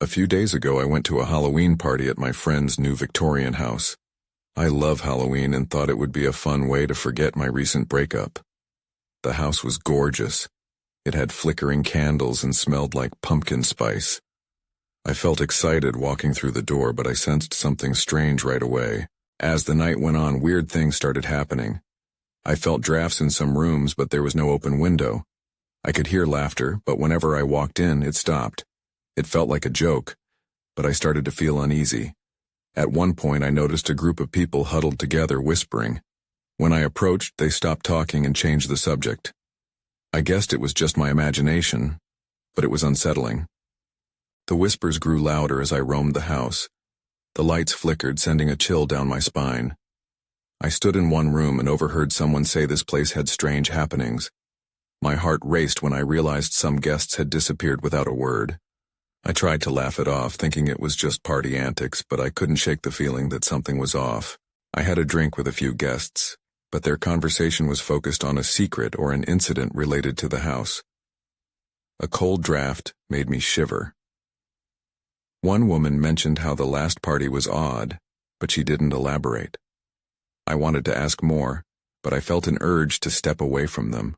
A few days ago I went to a Halloween party at my friend's new Victorian house. I love Halloween and thought it would be a fun way to forget my recent breakup. The house was gorgeous. It had flickering candles and smelled like pumpkin spice. I felt excited walking through the door, but I sensed something strange right away. As the night went on, weird things started happening. I felt drafts in some rooms, but there was no open window. I could hear laughter, but whenever I walked in, it stopped. It felt like a joke, but I started to feel uneasy. At one point, I noticed a group of people huddled together, whispering. When I approached, they stopped talking and changed the subject. I guessed it was just my imagination, but it was unsettling. The whispers grew louder as I roamed the house. The lights flickered, sending a chill down my spine. I stood in one room and overheard someone say this place had strange happenings. My heart raced when I realized some guests had disappeared without a word. I tried to laugh it off, thinking it was just party antics, but I couldn't shake the feeling that something was off. I had a drink with a few guests, but their conversation was focused on a secret or an incident related to the house. A cold draft made me shiver. One woman mentioned how the last party was odd, but she didn't elaborate. I wanted to ask more, but I felt an urge to step away from them.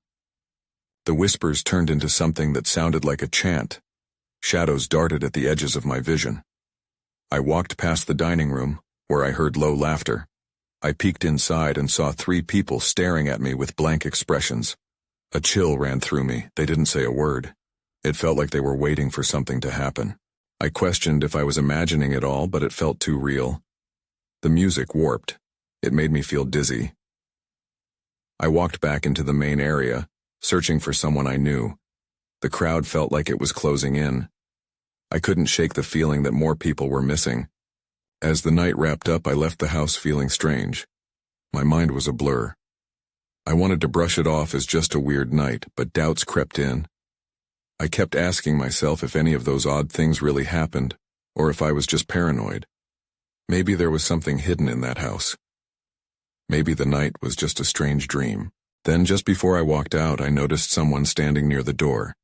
The whispers turned into something that sounded like a chant. Shadows darted at the edges of my vision. I walked past the dining room, where I heard low laughter. I peeked inside and saw 3 people staring at me with blank expressions. A chill ran through me. They didn't say a word. It felt like they were waiting for something to happen. I questioned if I was imagining it all, but it felt too real. The music warped. It made me feel dizzy. I walked back into the main area, searching for someone I knew. The crowd felt like it was closing in. I couldn't shake the feeling that more people were missing. As the night wrapped up, I left the house feeling strange. My mind was a blur. I wanted to brush it off as just a weird night, but doubts crept in. I kept asking myself if any of those odd things really happened, or if I was just paranoid. Maybe there was something hidden in that house. Maybe the night was just a strange dream. Then, just before I walked out, I noticed someone standing near the door.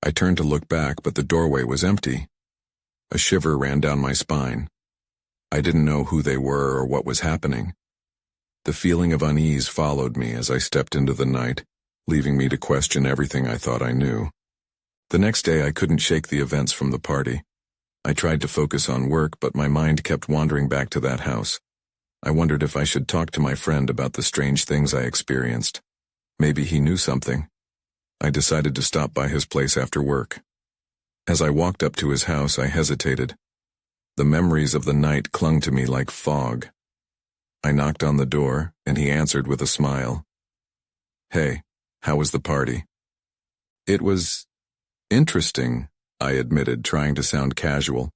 I turned to look back, but the doorway was empty. A shiver ran down my spine. I didn't know who they were or what was happening. The feeling of unease followed me as I stepped into the night, leaving me to question everything I thought I knew. The next day, I couldn't shake the events from the party. I tried to focus on work, but my mind kept wandering back to that house. I wondered if I should talk to my friend about the strange things I experienced. Maybe he knew something. I decided to stop by his place after work. As I walked up to his house, I hesitated. The memories of the night clung to me like fog. I knocked on the door, and he answered with a smile. "Hey, how was the party?" "It was interesting," I admitted, trying to sound casual.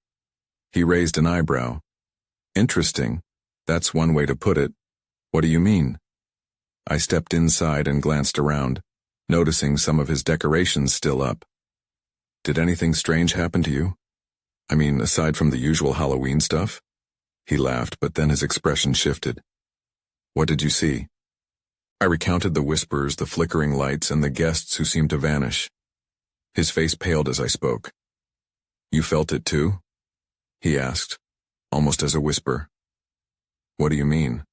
He raised an eyebrow. "Interesting? That's one way to put it. What do you mean?" I stepped inside and glanced around, noticing some of his decorations still up. "Did anything strange happen to you? I mean, aside from the usual Halloween stuff?" He laughed, but then his expression shifted. "What did you see?" I recounted the whispers, the flickering lights, and the guests who seemed to vanish. His face paled as I spoke. "You felt it too?" he asked, almost as a whisper. "What do you mean?"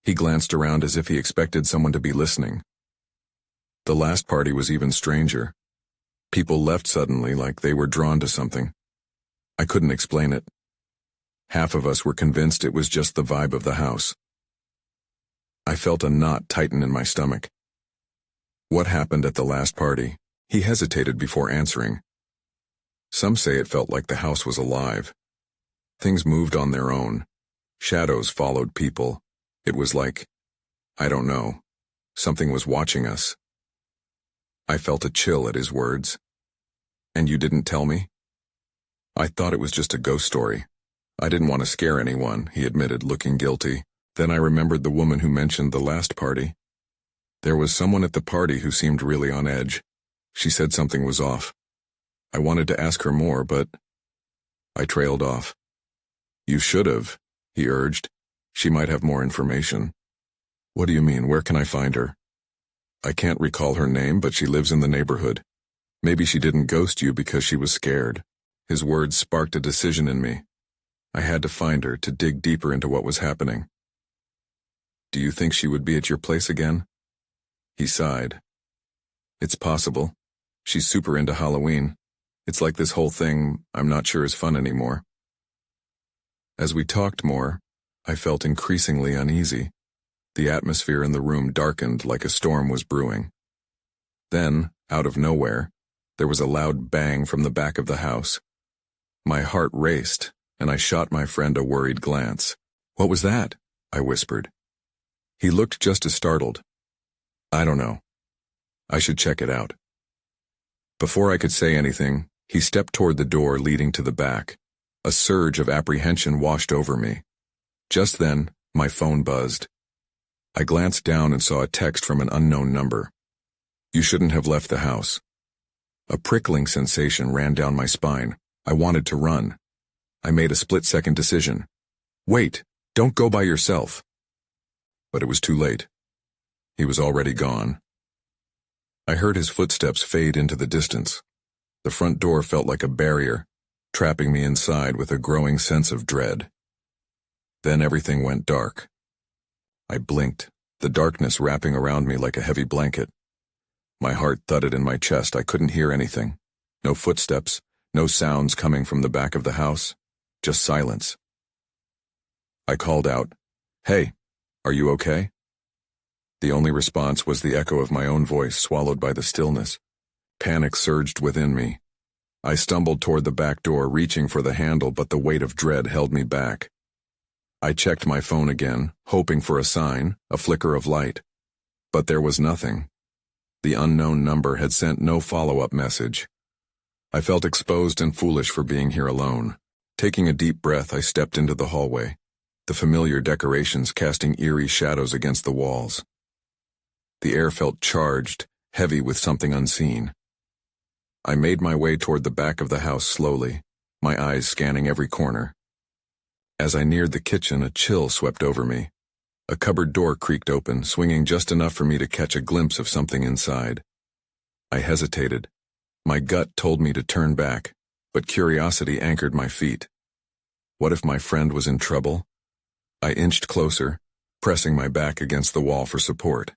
He glanced around as if he expected someone to be listening. The last party was even stranger. People left suddenly, like they were drawn to something. I couldn't explain it. Half of us were convinced it was just the vibe of the house. I felt a knot tighten in my stomach. "What happened at the last party?" He hesitated before answering. "Some say it felt like the house was alive. Things moved on their own. Shadows followed people. It was like, I don't know, something was watching us." I felt a chill at his words. "And you didn't tell me?" "I thought it was just a ghost story. I didn't want to scare anyone," he admitted, looking guilty. Then I remembered the woman who mentioned the last party. There was someone at the party who seemed really on edge. She said something was off. I wanted to ask her more, but I trailed off. "You should have," he urged. "She might have more information." "What do you mean? Where can I find her?" "I can't recall her name, but she lives in the neighborhood. Maybe she didn't ghost you because she was scared." His words sparked a decision in me. I had to find her, to dig deeper into what was happening. "Do you think she would be at your place again?" He sighed. "It's possible. She's super into Halloween. It's like this whole thing, I'm not sure is fun anymore." As we talked more, I felt increasingly uneasy. The atmosphere in the room darkened like a storm was brewing. Then, out of nowhere, there was a loud bang from the back of the house. My heart raced, and I shot my friend a worried glance. "What was that?" I whispered. He looked just as startled. "I don't know. I should check it out." Before I could say anything, he stepped toward the door leading to the back. A surge of apprehension washed over me. Just then, my phone buzzed. I glanced down and saw a text from an unknown number. "You shouldn't have left the house." A prickling sensation ran down my spine. I wanted to run. I made a split-second decision. "Wait, don't go by yourself." But it was too late. He was already gone. I heard his footsteps fade into the distance. The front door felt like a barrier, trapping me inside with a growing sense of dread. Then everything went dark. I blinked, the darkness wrapping around me like a heavy blanket. My heart thudded in my chest. I couldn't hear anything. No footsteps, no sounds coming from the back of the house, just silence. I called out, "Hey, are you okay?" The only response was the echo of my own voice, swallowed by the stillness. Panic surged within me. I stumbled toward the back door, reaching for the handle, but the weight of dread held me back. I checked my phone again, hoping for a sign, a flicker of light. But there was nothing. The unknown number had sent no follow-up message. I felt exposed and foolish for being here alone. Taking a deep breath, I stepped into the hallway, the familiar decorations casting eerie shadows against the walls. The air felt charged, heavy with something unseen. I made my way toward the back of the house slowly, my eyes scanning every corner. As I neared the kitchen, a chill swept over me. A cupboard door creaked open, swinging just enough for me to catch a glimpse of something inside. I hesitated. My gut told me to turn back, but curiosity anchored my feet. What if my friend was in trouble? I inched closer, pressing my back against the wall for support.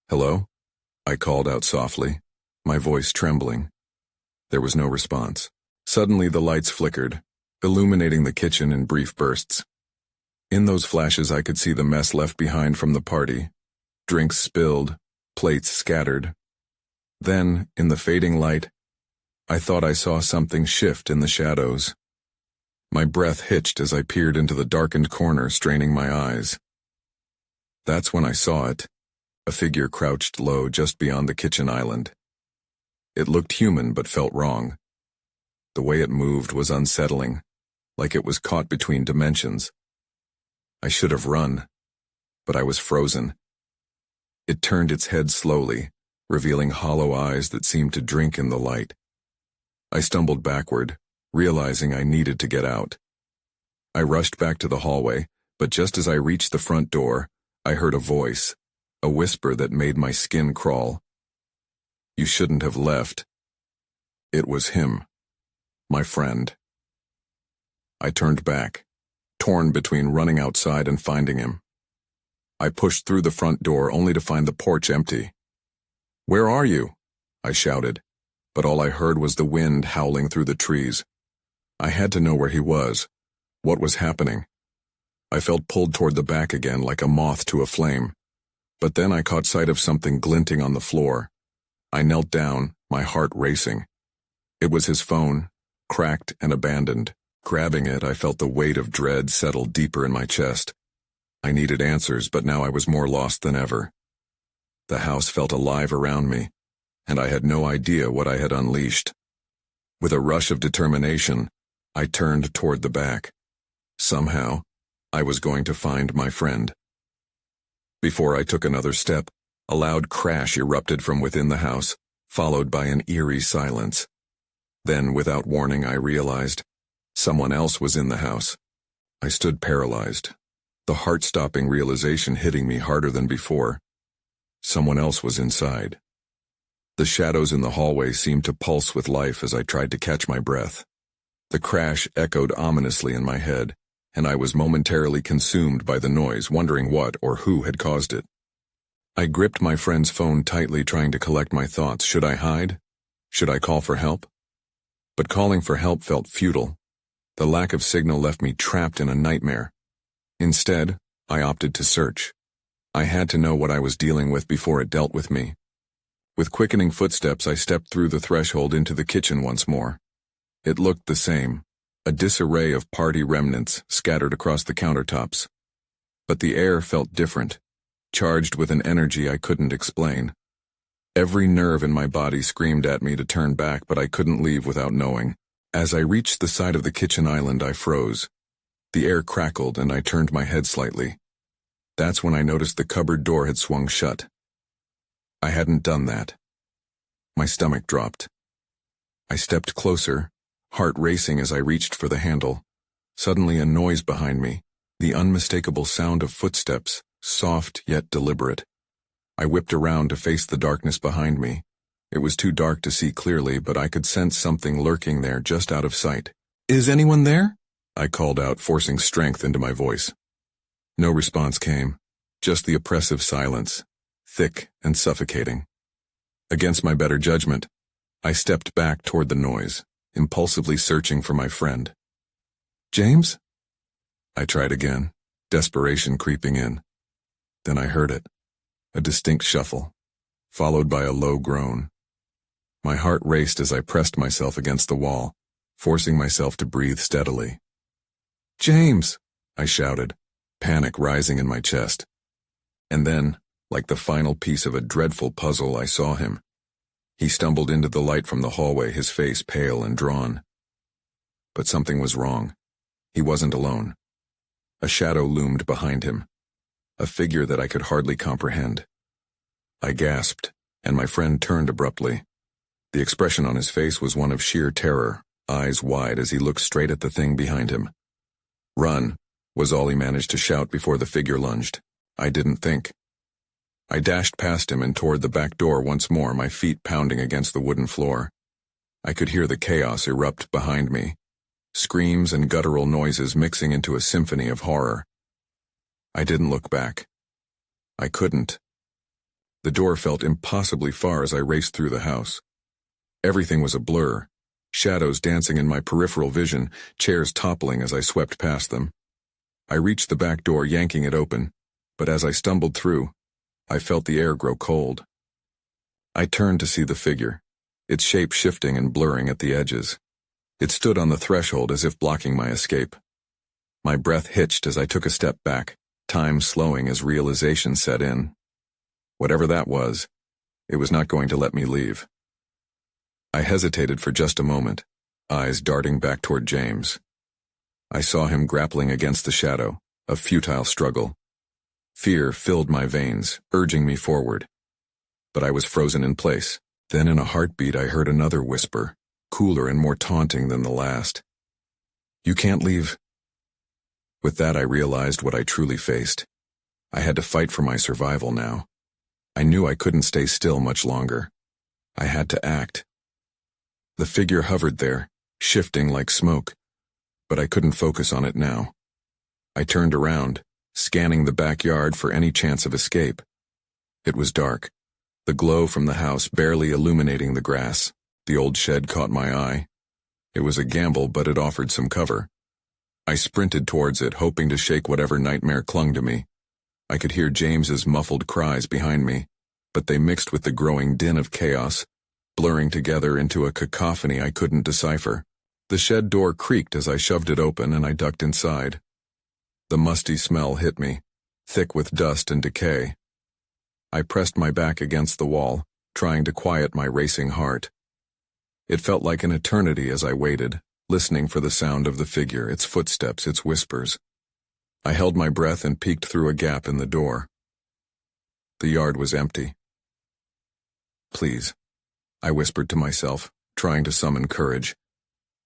"Hello?" I called out softly, my voice trembling. There was no response. Suddenly the lights flickered, illuminating the kitchen in brief bursts. In those flashes I could see the mess left behind from the party, drinks spilled, plates scattered. Then, in the fading light, I thought I saw something shift in the shadows. My breath hitched as I peered into the darkened corner, straining my eyes. That's when I saw it, a figure crouched low just beyond the kitchen island. It looked human but felt wrong. The way it moved was unsettling, like it was caught between dimensions. I should have run, but I was frozen. It turned its head slowly, revealing hollow eyes that seemed to drink in the light. I stumbled backward, realizing I needed to get out. I rushed back to the hallway, but just as I reached the front door, I heard a voice, a whisper that made my skin crawl. "You shouldn't have left." It was him, my friend. I turned back, torn between running outside and finding him. I pushed through the front door only to find the porch empty. "Where are you?" I shouted, but all I heard was the wind howling through the trees. I had to know where he was, what was happening. I felt pulled toward the back again like a moth to a flame. But then I caught sight of something glinting on the floor. I knelt down, my heart racing. It was his phone, cracked and abandoned. Grabbing it, I felt the weight of dread settle deeper in my chest. I needed answers, but now I was more lost than ever. The house felt alive around me, and I had no idea what I had unleashed. With a rush of determination, I turned toward the back. Somehow, I was going to find my friend. Before I took another step, a loud crash erupted from within the house, followed by an eerie silence. Then, without warning, I realized someone else was in the house. I stood paralyzed, the heart-stopping realization hitting me harder than before. Someone else was inside. The shadows in the hallway seemed to pulse with life as I tried to catch my breath. The crash echoed ominously in my head, and I was momentarily consumed by the noise, wondering what or who had caused it. I gripped my friend's phone tightly, trying to collect my thoughts. Should I hide? Should I call for help? But calling for help felt futile. The lack of signal left me trapped in a nightmare. Instead, I opted to search. I had to know what I was dealing with before it dealt with me. With quickening footsteps, I stepped through the threshold into the kitchen once more. It looked the same, a disarray of party remnants scattered across the countertops. But the air felt different, charged with an energy I couldn't explain. Every nerve in my body screamed at me to turn back, but I couldn't leave without knowing. As I reached the side of the kitchen island, I froze. The air crackled, and I turned my head slightly. That's when I noticed the cupboard door had swung shut. I hadn't done that. My stomach dropped. I stepped closer, heart racing as I reached for the handle. Suddenly a noise behind me, the unmistakable sound of footsteps, soft yet deliberate. I whipped around to face the darkness behind me. It was too dark to see clearly, but I could sense something lurking there just out of sight. "Is anyone there?" I called out, forcing strength into my voice. No response came, just the oppressive silence, thick and suffocating. Against my better judgment, I stepped back toward the noise, impulsively searching for my friend. "James?" I tried again, desperation creeping in. Then I heard it, a distinct shuffle, followed by a low groan. My heart raced as I pressed myself against the wall, forcing myself to breathe steadily. "James!" I shouted, panic rising in my chest. And then, like the final piece of a dreadful puzzle, I saw him. He stumbled into the light from the hallway, his face pale and drawn. But something was wrong. He wasn't alone. A shadow loomed behind him, a figure that I could hardly comprehend. I gasped, and my friend turned abruptly. The expression on his face was one of sheer terror, eyes wide as he looked straight at the thing behind him. "Run," was all he managed to shout before the figure lunged. I didn't think. I dashed past him and toward the back door once more, my feet pounding against the wooden floor. I could hear the chaos erupt behind me, screams and guttural noises mixing into a symphony of horror. I didn't look back. I couldn't. The door felt impossibly far as I raced through the house. Everything was a blur, shadows dancing in my peripheral vision, chairs toppling as I swept past them. I reached the back door, yanking it open, but as I stumbled through, I felt the air grow cold. I turned to see the figure, its shape shifting and blurring at the edges. It stood on the threshold as if blocking my escape. My breath hitched as I took a step back, time slowing as realization set in. Whatever that was, it was not going to let me leave. I hesitated for just a moment, eyes darting back toward James. I saw him grappling against the shadow, a futile struggle. Fear filled my veins, urging me forward. But I was frozen in place. Then in a heartbeat I heard another whisper, cooler and more taunting than the last. "You can't leave." With that I realized what I truly faced. I had to fight for my survival now. I knew I couldn't stay still much longer. I had to act. The figure hovered there, shifting like smoke, but I couldn't focus on it now. I turned around, scanning the backyard for any chance of escape. It was dark, the glow from the house barely illuminating the grass. The old shed caught my eye. It was a gamble, but it offered some cover. I sprinted towards it, hoping to shake whatever nightmare clung to me. I could hear James's muffled cries behind me, but they mixed with the growing din of chaos, blurring together into a cacophony I couldn't decipher. The shed door creaked as I shoved it open, and I ducked inside. The musty smell hit me, thick with dust and decay. I pressed my back against the wall, trying to quiet my racing heart. It felt like an eternity as I waited, listening for the sound of the figure, its footsteps, its whispers. I held my breath and peeked through a gap in the door. The yard was empty. "Please," I whispered to myself, trying to summon courage.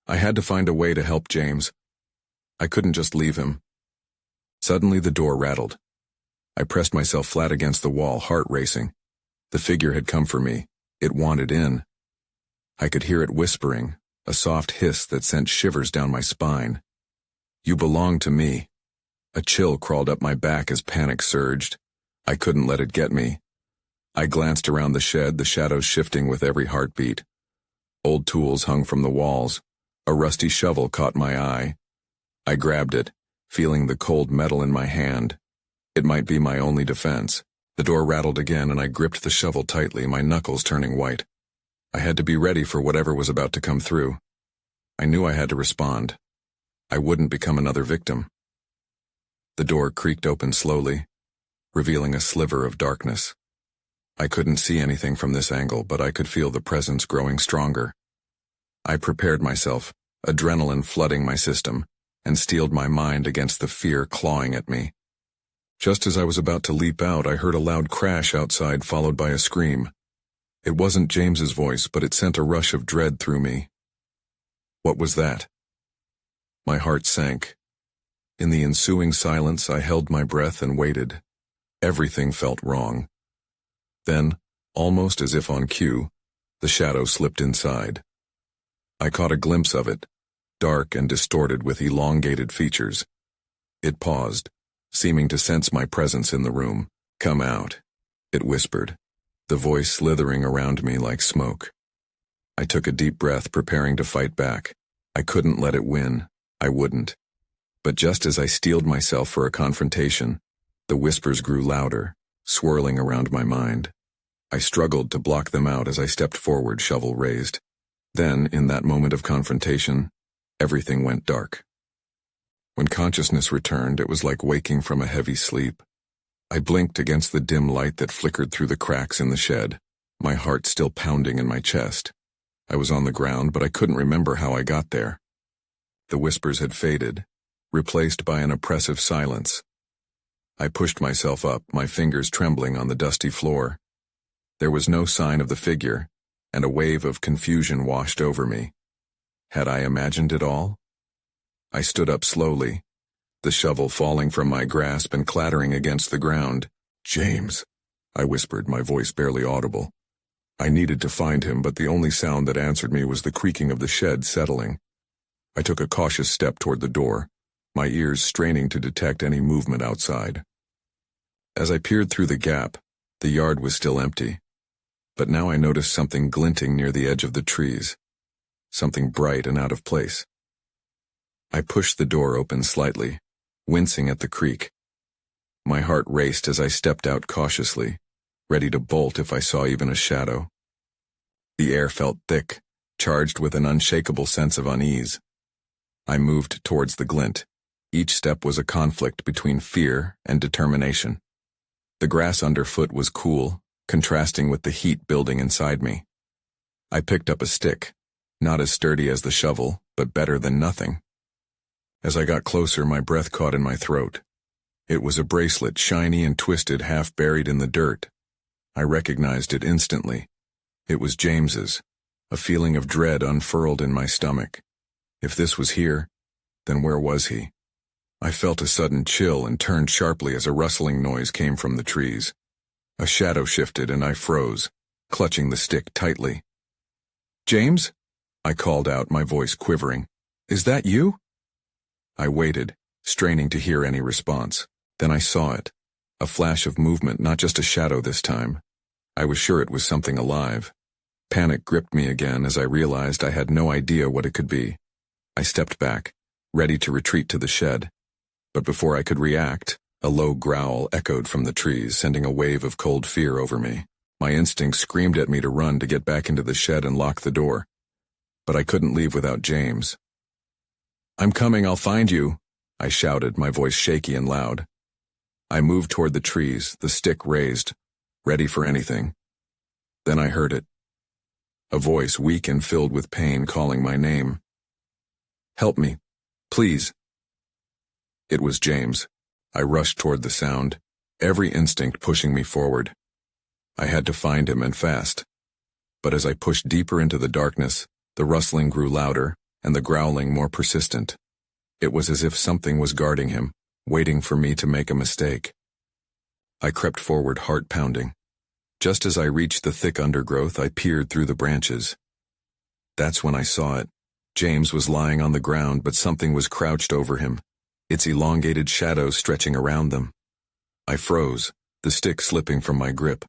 I had to find a way to help James. I couldn't just leave him. Suddenly the door rattled. I pressed myself flat against the wall, heart racing. The figure had come for me. It wanted in. I could hear it whispering, a soft hiss that sent shivers down my spine. "You belong to me." A chill crawled up my back as panic surged. I couldn't let it get me. I glanced around the shed, the shadows shifting with every heartbeat. Old tools hung from the walls. A rusty shovel caught my eye. I grabbed it, feeling the cold metal in my hand. It might be my only defense. The door rattled again and I gripped the shovel tightly, my knuckles turning white. I had to be ready for whatever was about to come through. I knew I had to respond. I wouldn't become another victim. The door creaked open slowly, revealing a sliver of darkness. I couldn't see anything from this angle, but I could feel the presence growing stronger. I prepared myself, adrenaline flooding my system, and steeled my mind against the fear clawing at me. Just as I was about to leap out, I heard a loud crash outside, followed by a scream. It wasn't James's voice, but it sent a rush of dread through me. What was that? My heart sank. In the ensuing silence, I held my breath and waited. Everything felt wrong. Then, almost as if on cue, the shadow slipped inside. I caught a glimpse of it, dark and distorted with elongated features. It paused, seeming to sense my presence in the room. "Come out," it whispered, the voice slithering around me like smoke. I took a deep breath, preparing to fight back. I couldn't let it win. I wouldn't. But just as I steeled myself for a confrontation, the whispers grew louder, swirling around my mind. I struggled to block them out as I stepped forward, shovel raised. Then, in that moment of confrontation, everything went dark. When consciousness returned, it was like waking from a heavy sleep. I blinked against the dim light that flickered through the cracks in the shed, my heart still pounding in my chest. I was on the ground, but I couldn't remember how I got there. The whispers had faded, replaced by an oppressive silence. I pushed myself up, my fingers trembling on the dusty floor. There was no sign of the figure, and a wave of confusion washed over me. Had I imagined it all? I stood up slowly, the shovel falling from my grasp and clattering against the ground. "James," I whispered, my voice barely audible. I needed to find him, but the only sound that answered me was the creaking of the shed settling. I took a cautious step toward the door, my ears straining to detect any movement outside. As I peered through the gap, the yard was still empty. But now I noticed something glinting near the edge of the trees, something bright and out of place. I pushed the door open slightly, wincing at the creak. My heart raced as I stepped out cautiously, ready to bolt if I saw even a shadow. The air felt thick, charged with an unshakable sense of unease. I moved towards the glint. Each step was a conflict between fear and determination. The grass underfoot was cool, contrasting with the heat building inside me. I picked up a stick, not as sturdy as the shovel, but better than nothing. As I got closer, my breath caught in my throat. It was a bracelet, shiny and twisted, half buried in the dirt. I recognized it instantly. It was James's. A feeling of dread unfurled in my stomach. If this was here, then where was he? I felt a sudden chill and turned sharply as a rustling noise came from the trees. A shadow shifted and I froze, clutching the stick tightly. "James?" I called out, my voice quivering. "Is that you?" I waited, straining to hear any response. Then I saw it. A flash of movement, not just a shadow this time. I was sure it was something alive. Panic gripped me again as I realized I had no idea what it could be. I stepped back, ready to retreat to the shed. But before I could react, a low growl echoed from the trees, sending a wave of cold fear over me. My instinct screamed at me to run, to get back into the shed and lock the door. But I couldn't leave without James. "I'm coming, I'll find you," I shouted, my voice shaky and loud. I moved toward the trees, the stick raised, ready for anything. Then I heard it. A voice, weak and filled with pain, calling my name. "Help me, please." It was James. I rushed toward the sound, every instinct pushing me forward. I had to find him, and fast. But as I pushed deeper into the darkness, the rustling grew louder, and the growling more persistent. It was as if something was guarding him, waiting for me to make a mistake. I crept forward, heart pounding. Just as I reached the thick undergrowth, I peered through the branches. That's when I saw it, James was lying on the ground, but something was crouched over him, its elongated shadows stretching around them. I froze, the stick slipping from my grip.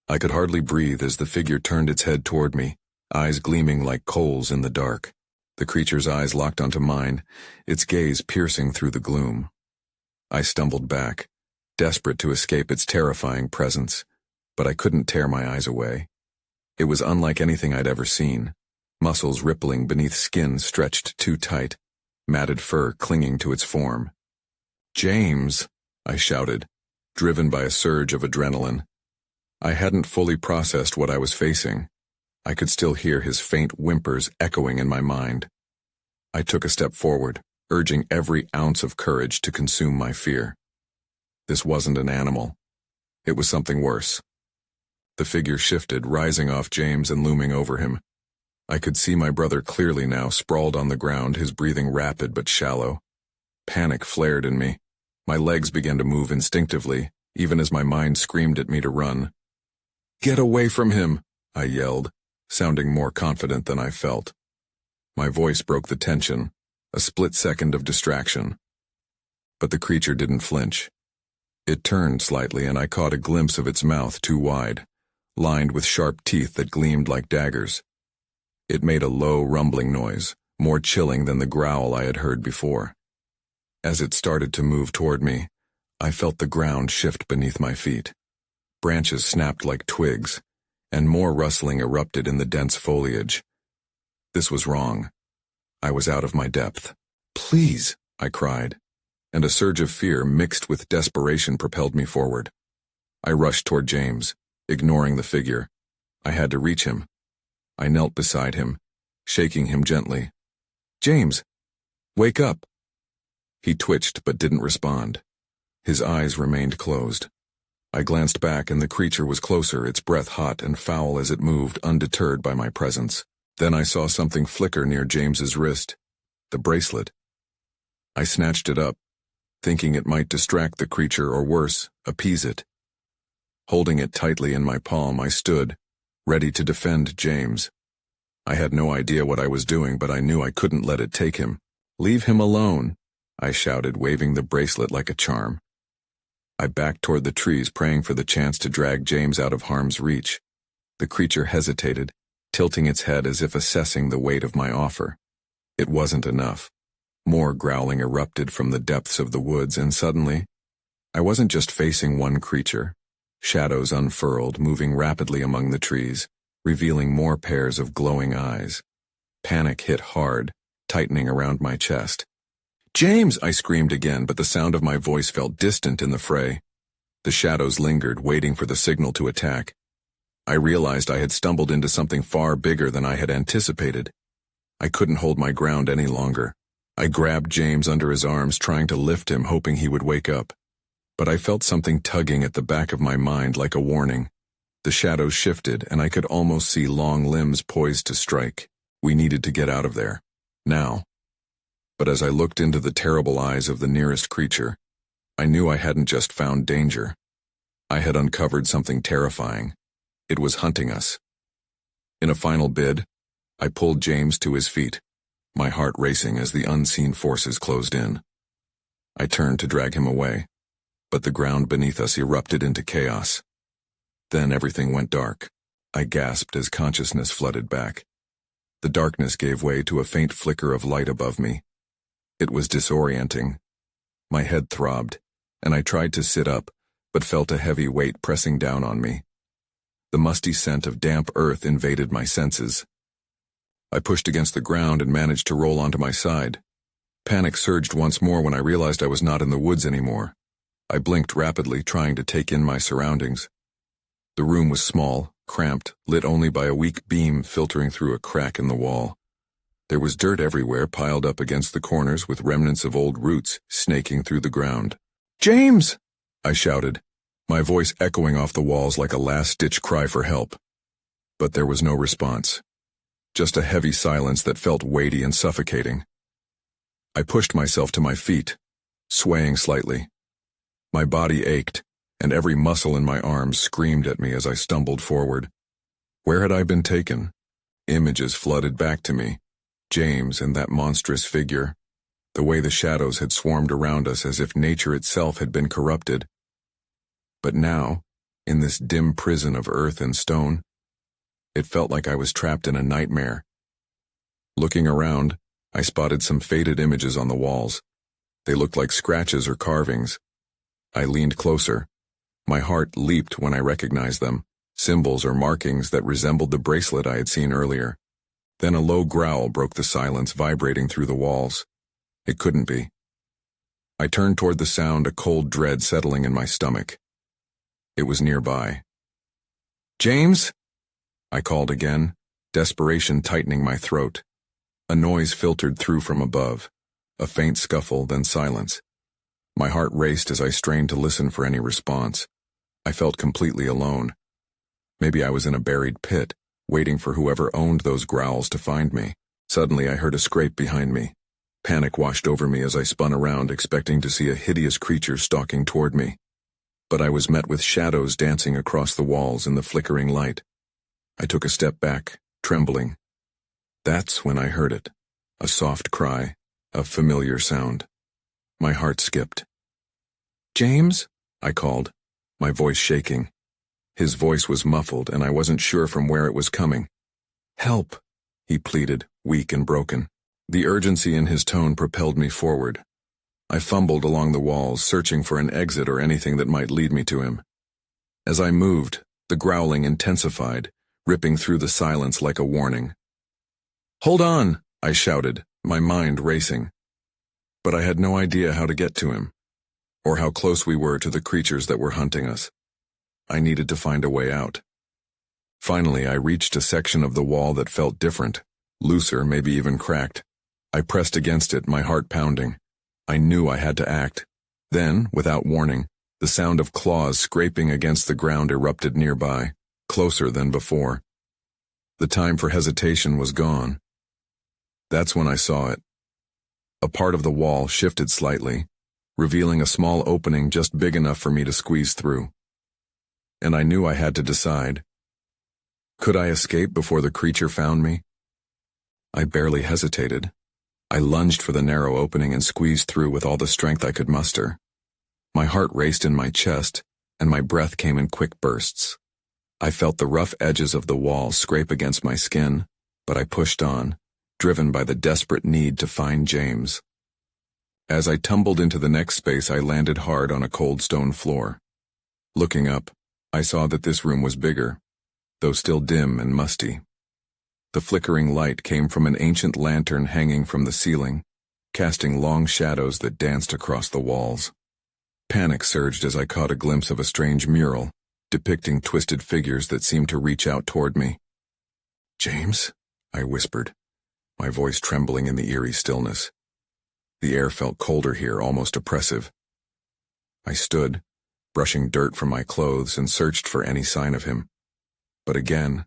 I could hardly breathe as the figure turned its head toward me, eyes gleaming like coals in the dark. The creature's eyes locked onto mine, its gaze piercing through the gloom. I stumbled back, desperate to escape its terrifying presence, but I couldn't tear my eyes away. It was unlike anything I'd ever seen, muscles rippling beneath skin stretched too tight, matted fur clinging to its form. "James!" I shouted, driven by a surge of adrenaline. I hadn't fully processed what I was facing. I could still hear his faint whimpers echoing in my mind. I took a step forward, urging every ounce of courage to consume my fear. This wasn't an animal. It was something worse. The figure shifted, rising off James and looming over him. I could see my brother clearly now, sprawled on the ground, his breathing rapid but shallow. Panic flared in me. My legs began to move instinctively, even as my mind screamed at me to run. "Get away from him!" I yelled, sounding more confident than I felt. My voice broke the tension, a split second of distraction. But the creature didn't flinch. It turned slightly, and I caught a glimpse of its mouth too wide, lined with sharp teeth that gleamed like daggers. It made a low, rumbling noise, more chilling than the growl I had heard before. As it started to move toward me, I felt the ground shift beneath my feet. Branches snapped like twigs, and more rustling erupted in the dense foliage. This was wrong. I was out of my depth. "Please," I cried, and a surge of fear mixed with desperation propelled me forward. I rushed toward James, ignoring the figure. I had to reach him. I knelt beside him, shaking him gently. "James, wake up!" He twitched but didn't respond. His eyes remained closed. I glanced back, and the creature was closer, its breath hot and foul as it moved, undeterred by my presence. Then I saw something flicker near James's wrist. The bracelet. I snatched it up, thinking it might distract the creature or worse, appease it. Holding it tightly in my palm, I stood, ready to defend James. I had no idea what I was doing, but I knew I couldn't let it take him. "Leave him alone," I shouted, waving the bracelet like a charm. I backed toward the trees, praying for the chance to drag James out of harm's reach. The creature hesitated, tilting its head as if assessing the weight of my offer. It wasn't enough. More growling erupted from the depths of the woods, and suddenly, I wasn't just facing one creature. Shadows unfurled, moving rapidly among the trees, revealing more pairs of glowing eyes. Panic hit hard, tightening around my chest. "James!" I screamed again, but the sound of my voice felt distant in the fray. The shadows lingered, waiting for the signal to attack. I realized I had stumbled into something far bigger than I had anticipated. I couldn't hold my ground any longer. I grabbed James under his arms, trying to lift him, hoping he would wake up. But I felt something tugging at the back of my mind like a warning. The shadows shifted, and I could almost see long limbs poised to strike. We needed to get out of there. Now. But as I looked into the terrible eyes of the nearest creature, I knew I hadn't just found danger. I had uncovered something terrifying. It was hunting us. In a final bid, I pulled James to his feet, my heart racing as the unseen forces closed in. I turned to drag him away, but the ground beneath us erupted into chaos. Then everything went dark. I gasped as consciousness flooded back. The darkness gave way to a faint flicker of light above me. It was disorienting. My head throbbed, and I tried to sit up, but felt a heavy weight pressing down on me. The musty scent of damp earth invaded my senses. I pushed against the ground and managed to roll onto my side. Panic surged once more when I realized I was not in the woods anymore. I blinked rapidly, trying to take in my surroundings. The room was small, cramped, lit only by a weak beam filtering through a crack in the wall. There was dirt everywhere, piled up against the corners with remnants of old roots snaking through the ground. "James!" I shouted, my voice echoing off the walls like a last-ditch cry for help. But there was no response. Just a heavy silence that felt weighty and suffocating. I pushed myself to my feet, swaying slightly. My body ached, and every muscle in my arms screamed at me as I stumbled forward. Where had I been taken? Images flooded back to me. James and that monstrous figure, the way the shadows had swarmed around us as if nature itself had been corrupted. But now, in this dim prison of earth and stone, it felt like I was trapped in a nightmare. Looking around, I spotted some faded images on the walls. They looked like scratches or carvings. I leaned closer. My heart leaped when I recognized them, symbols or markings that resembled the bracelet I had seen earlier. Then a low growl broke the silence vibrating through the walls. It couldn't be. I turned toward the sound, a cold dread settling in my stomach. It was nearby. "James?" I called again, desperation tightening my throat. A noise filtered through from above, a faint scuffle, then silence. My heart raced as I strained to listen for any response. I felt completely alone. Maybe I was in a buried pit, waiting for whoever owned those growls to find me. Suddenly I heard a scrape behind me. Panic washed over me as I spun around, expecting to see a hideous creature stalking toward me. But I was met with shadows dancing across the walls in the flickering light. I took a step back, trembling. That's when I heard it. A soft cry, a familiar sound. My heart skipped. "James?" I called, my voice shaking. His voice was muffled, and I wasn't sure from where it was coming. "Help," he pleaded, weak and broken. The urgency in his tone propelled me forward. I fumbled along the walls, searching for an exit or anything that might lead me to him. As I moved, the growling intensified, ripping through the silence like a warning. "Hold on!" I shouted, my mind racing. But I had no idea how to get to him, or how close we were to the creatures that were hunting us. I needed to find a way out. Finally, I reached a section of the wall that felt different, looser, maybe even cracked. I pressed against it, my heart pounding. I knew I had to act. Then, without warning, the sound of claws scraping against the ground erupted nearby, closer than before. The time for hesitation was gone. That's when I saw it. A part of the wall shifted slightly, revealing a small opening just big enough for me to squeeze through. And I knew I had to decide. Could I escape before the creature found me? I barely hesitated. I lunged for the narrow opening and squeezed through with all the strength I could muster. My heart raced in my chest, and my breath came in quick bursts. I felt the rough edges of the wall scrape against my skin, but I pushed on, driven by the desperate need to find James. As I tumbled into the next space, I landed hard on a cold stone floor. Looking up, I saw that this room was bigger, though still dim and musty. The flickering light came from an ancient lantern hanging from the ceiling, casting long shadows that danced across the walls. Panic surged as I caught a glimpse of a strange mural, depicting twisted figures that seemed to reach out toward me. "James?" I whispered, my voice trembling in the eerie stillness. The air felt colder here, almost oppressive. I stood, brushing dirt from my clothes, and searched for any sign of him. But again,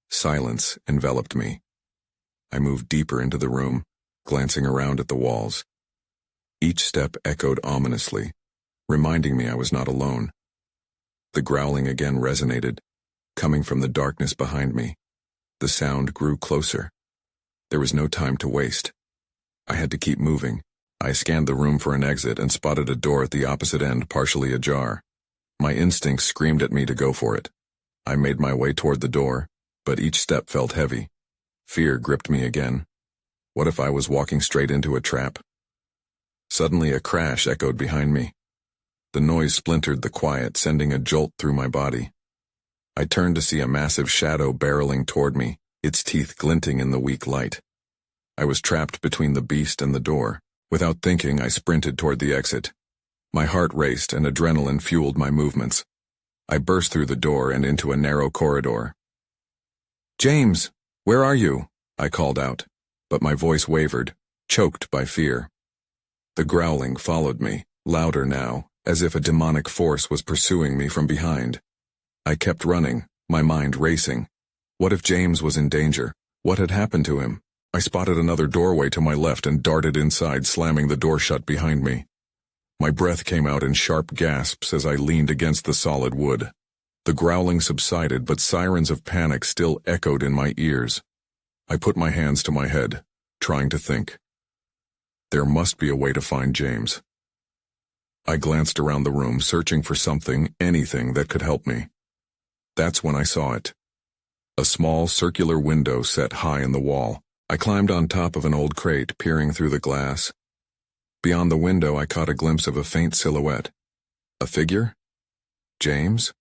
silence enveloped me. I moved deeper into the room, glancing around at the walls. Each step echoed ominously, reminding me I was not alone. The growling again resonated, coming from the darkness behind me. The sound grew closer. There was no time to waste. I had to keep moving. I scanned the room for an exit and spotted a door at the opposite end, partially ajar. My instincts screamed at me to go for it. I made my way toward the door, but each step felt heavy. Fear gripped me again. What if I was walking straight into a trap? Suddenly a crash echoed behind me. The noise splintered the quiet, sending a jolt through my body. I turned to see a massive shadow barreling toward me, its teeth glinting in the weak light. I was trapped between the beast and the door. Without thinking, I sprinted toward the exit. My heart raced and adrenaline fueled my movements. I burst through the door and into a narrow corridor. "James, where are you?" I called out, but my voice wavered, choked by fear. The growling followed me, louder now, as if a demonic force was pursuing me from behind. I kept running, my mind racing. What if James was in danger? What had happened to him? I spotted another doorway to my left and darted inside, slamming the door shut behind me. My breath came out in sharp gasps as I leaned against the solid wood. The growling subsided, but sirens of panic still echoed in my ears. I put my hands to my head, trying to think. There must be a way to find James. I glanced around the room, searching for something, anything that could help me. That's when I saw it. A small circular window set high in the wall. I climbed on top of an old crate, peering through the glass. Beyond the window, I caught a glimpse of a faint silhouette. A figure? James?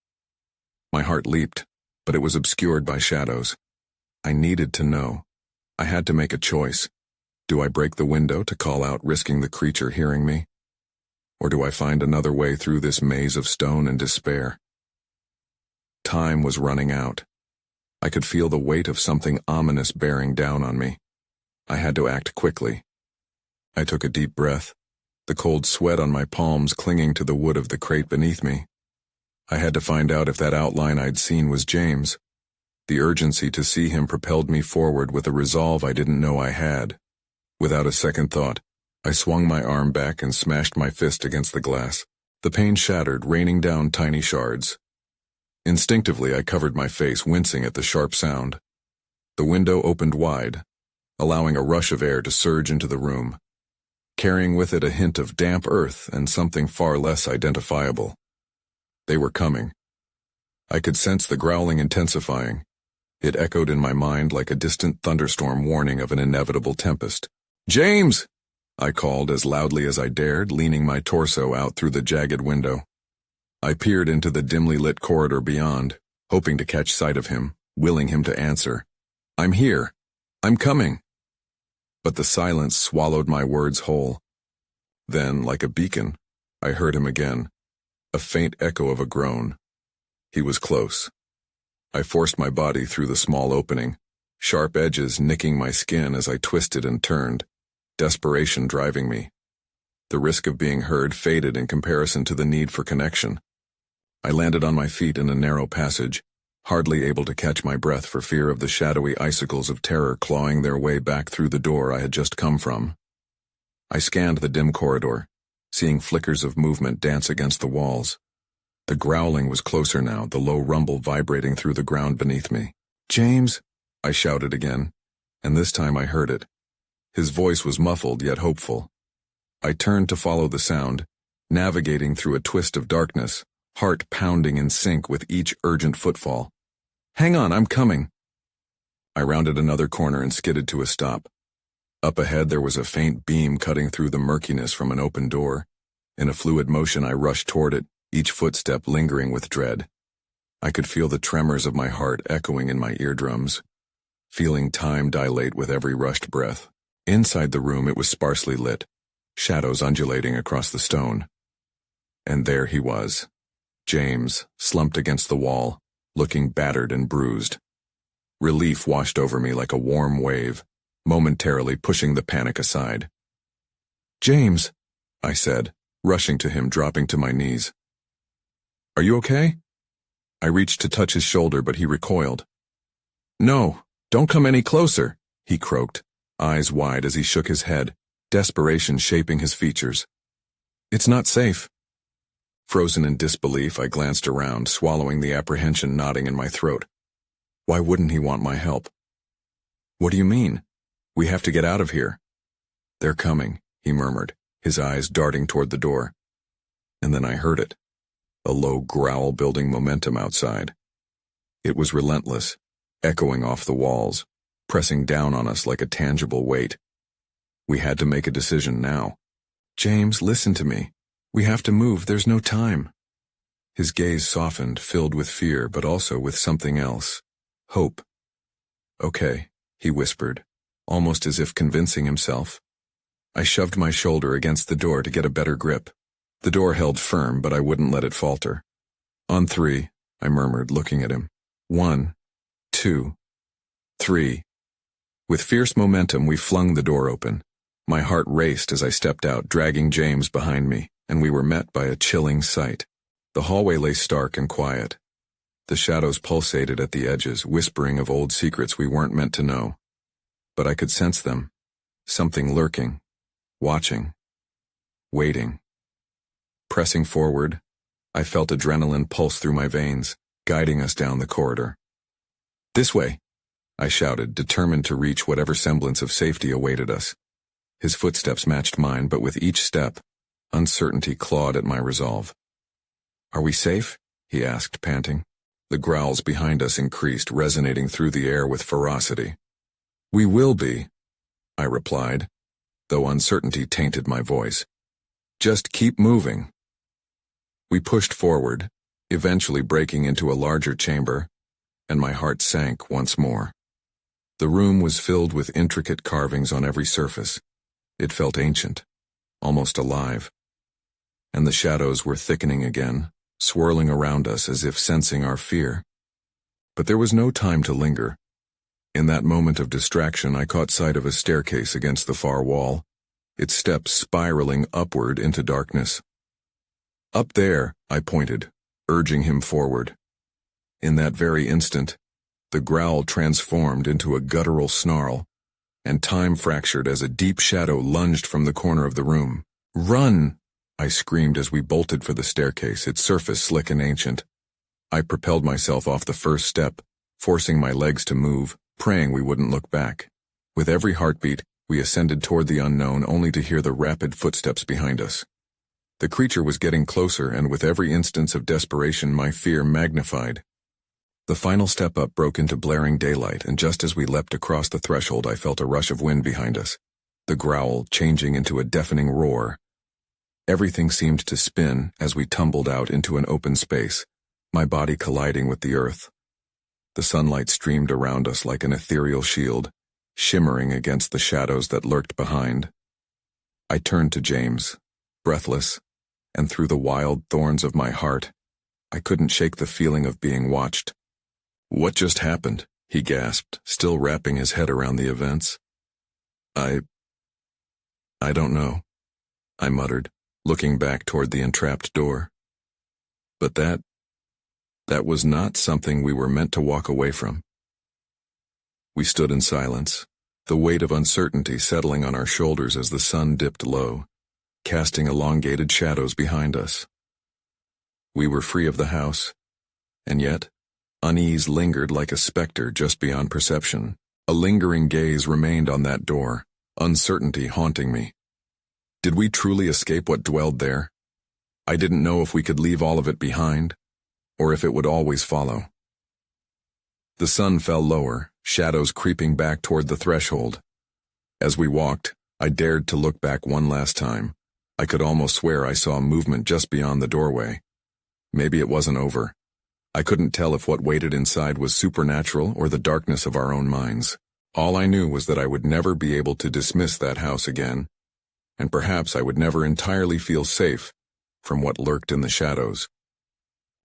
My heart leaped, but it was obscured by shadows. I needed to know. I had to make a choice. Do I break the window to call out, risking the creature hearing me? Or do I find another way through this maze of stone and despair? Time was running out. I could feel the weight of something ominous bearing down on me. I had to act quickly. I took a deep breath, the cold sweat on my palms clinging to the wood of the crate beneath me. I had to find out if that outline I'd seen was James. The urgency to see him propelled me forward with a resolve I didn't know I had. Without a second thought, I swung my arm back and smashed my fist against the glass. The pane shattered, raining down tiny shards. Instinctively, I covered my face, wincing at the sharp sound. The window opened wide, allowing a rush of air to surge into the room, carrying with it a hint of damp earth and something far less identifiable. They were coming. I could sense the growling intensifying. It echoed in my mind like a distant thunderstorm warning of an inevitable tempest. "James!" I called as loudly as I dared, leaning my torso out through the jagged window. I peered into the dimly lit corridor beyond, hoping to catch sight of him, willing him to answer. "I'm here. I'm coming." But the silence swallowed my words whole. Then, like a beacon, I heard him again, a faint echo of a groan. He was close. I forced my body through the small opening, sharp edges nicking my skin as I twisted and turned, desperation driving me. The risk of being heard faded in comparison to the need for connection. I landed on my feet in a narrow passage, hardly able to catch my breath for fear of the shadowy icicles of terror clawing their way back through the door I had just come from. I scanned the dim corridor, seeing flickers of movement dance against the walls. The growling was closer now, the low rumble vibrating through the ground beneath me. "James!" I shouted again, and this time I heard it. His voice was muffled yet hopeful. I turned to follow the sound, navigating through a twist of darkness, heart pounding in sync with each urgent footfall. "Hang on, I'm coming." I rounded another corner and skidded to a stop. Up ahead there was a faint beam cutting through the murkiness from an open door. In a fluid motion I rushed toward it, each footstep lingering with dread. I could feel the tremors of my heart echoing in my eardrums, feeling time dilate with every rushed breath. Inside the room it was sparsely lit, shadows undulating across the stone. And there he was, James, slumped against the wall, looking battered and bruised. Relief washed over me like a warm wave, momentarily pushing the panic aside. "James," I said, rushing to him, dropping to my knees. "Are you okay?" I reached to touch his shoulder, but he recoiled. "No, don't come any closer," he croaked, eyes wide as he shook his head, desperation shaping his features. "It's not safe." Frozen in disbelief, I glanced around, swallowing the apprehension knotting in my throat. Why wouldn't he want my help? "What do you mean? We have to get out of here." "They're coming," he murmured, his eyes darting toward the door. And then I heard it, a low growl building momentum outside. It was relentless, echoing off the walls, pressing down on us like a tangible weight. We had to make a decision now. "James, listen to me. We have to move, there's no time." His gaze softened, filled with fear, but also with something else. Hope. "Okay," he whispered, almost as if convincing himself. I shoved my shoulder against the door to get a better grip. The door held firm, but I wouldn't let it falter. "On 3, I murmured, looking at him. 1, 2, 3. With fierce momentum, we flung the door open. My heart raced as I stepped out, dragging James behind me, and we were met by a chilling sight. The hallway lay stark and quiet. The shadows pulsated at the edges, whispering of old secrets we weren't meant to know. But I could sense them. Something lurking, watching, waiting. Pressing forward, I felt adrenaline pulse through my veins, guiding us down the corridor. "This way," I shouted, determined to reach whatever semblance of safety awaited us. His footsteps matched mine, but with each step, uncertainty clawed at my resolve. "Are we safe?" he asked, panting. The growls behind us increased, resonating through the air with ferocity. "We will be," I replied, though uncertainty tainted my voice. "Just keep moving." We pushed forward, eventually breaking into a larger chamber, and my heart sank once more. The room was filled with intricate carvings on every surface. It felt ancient, almost alive. And the shadows were thickening again, swirling around us as if sensing our fear. But there was no time to linger. In that moment of distraction, I caught sight of a staircase against the far wall, its steps spiraling upward into darkness. "Up there," I pointed, urging him forward. In that very instant, the growl transformed into a guttural snarl, and time fractured as a deep shadow lunged from the corner of the room. "Run!" I screamed as we bolted for the staircase, its surface slick and ancient. I propelled myself off the first step, forcing my legs to move, praying we wouldn't look back. With every heartbeat, we ascended toward the unknown, only to hear the rapid footsteps behind us. The creature was getting closer, and with every instance of desperation, my fear magnified. The final step up broke into blaring daylight, and just as we leapt across the threshold, I felt a rush of wind behind us, the growl changing into a deafening roar. Everything seemed to spin as we tumbled out into an open space, my body colliding with the earth. The sunlight streamed around us like an ethereal shield, shimmering against the shadows that lurked behind. I turned to James, breathless, and through the wild thorns of my heart, I couldn't shake the feeling of being watched. "What just happened?" he gasped, still wrapping his head around the events. I don't know," I muttered, looking back toward the entrapped door. But that was not something we were meant to walk away from. We stood in silence, the weight of uncertainty settling on our shoulders as the sun dipped low, casting elongated shadows behind us. We were free of the house, and yet, unease lingered like a specter just beyond perception. A lingering gaze remained on that door, uncertainty haunting me. Did we truly escape what dwelled there? I didn't know if we could leave all of it behind, or if it would always follow. The sun fell lower, shadows creeping back toward the threshold. As we walked, I dared to look back one last time. I could almost swear I saw movement just beyond the doorway. Maybe it wasn't over. I couldn't tell if what waited inside was supernatural or the darkness of our own minds. All I knew was that I would never be able to dismiss that house again, and perhaps I would never entirely feel safe from what lurked in the shadows.